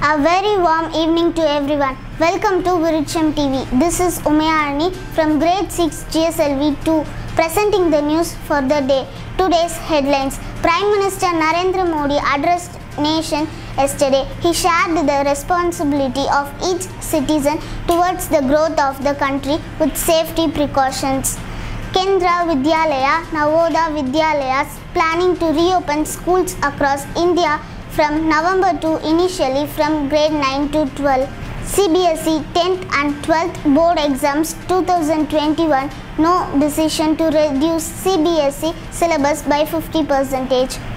A very warm evening to everyone. Welcome to Virucham TV. This is Umayarani from grade 6 GSLV 2 presenting the news for the day. Today's headlines. Prime Minister Narendra Modi addressed nation yesterday. He shared the responsibility of each citizen towards the growth of the country with safety precautions. Kendra Vidyalaya, Navoda Vidyalayas planning to reopen schools across India from November 2, initially from grade 9 to 12. CBSE 10th and 12th board exams 2021. No decision to reduce CBSE syllabus by 50%.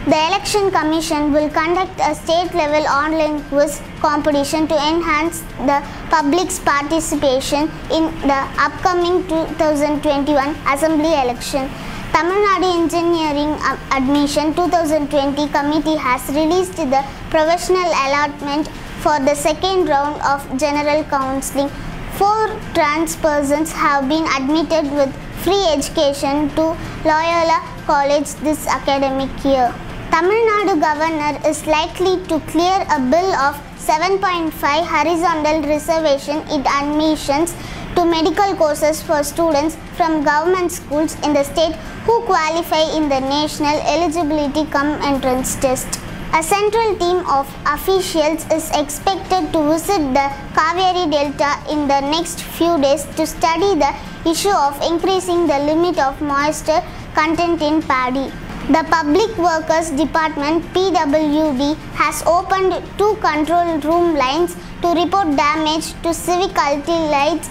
The Election Commission will conduct a state-level online quiz competition to enhance the public's participation in the upcoming 2021 Assembly election. Tamil Nadu Engineering Admission 2020 Committee has released the provisional allotment for the second round of general counselling. 4 trans persons have been admitted with free education to Loyola College this academic year. Tamil Nadu Governor is likely to clear a bill of 7.5 horizontal reservation in admissions to medical courses for students from government schools in the state who qualify in the National Eligibility Cum Entrance Test. A central team of officials is expected to visit the Kaveri Delta in the next few days to study the issue of increasing the limit of moisture content in paddy. The Public Workers Department (PWD) has opened 2 control room lines to report damage to civic-utility lights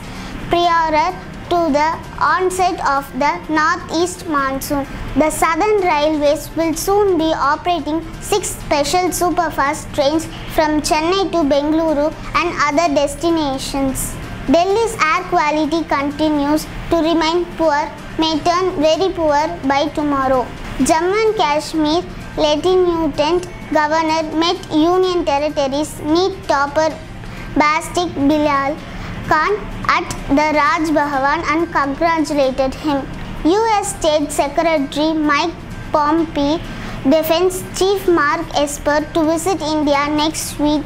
prior to the onset of the northeast monsoon. The Southern Railways will soon be operating 6 special superfast trains from Chennai to Bengaluru and other destinations. Delhi's air quality continues to remain poor, may turn very poor by tomorrow. Jammu and Kashmir Lieutenant Governor met Union Territories NEET topper Bastic Bilal Khan at the Raj Bhavan and congratulated him. U.S. State Secretary Mike Pompeo, Defense Chief Mark Esper to visit India next week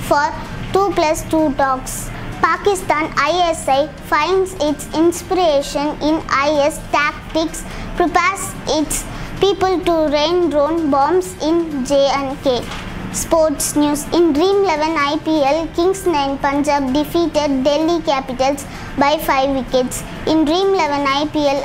for 2+2 talks. Pakistan ISI finds its inspiration in IS tactics, prepares its people to rain drone bombs in J&K. Sports news. In Dream 11 IPL, Kings 9 Punjab defeated Delhi Capitals by 5 wickets. In Dream 11 IPL,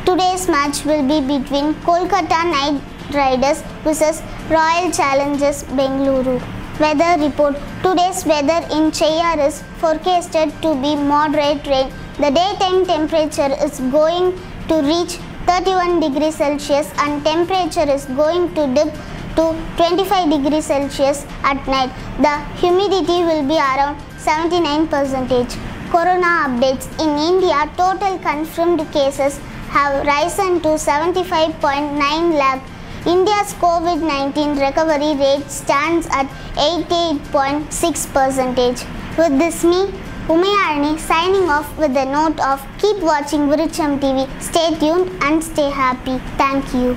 today's match will be between Kolkata Knight Riders vs Royal Challengers Bengaluru. Weather report. Today's weather in Cheyyar is forecasted to be moderate rain. The daytime temperature is going to reach 31 degrees Celsius and temperature is going to dip to 25 degrees Celsius at night. The humidity will be around 79%. Corona updates. In India, total confirmed cases have risen to 75.9 lakh. India's COVID-19 recovery rate stands at 88.6%. With this, me, Umayarani, signing off with a note of keep watching Virucham TV. Stay tuned and stay happy. Thank you.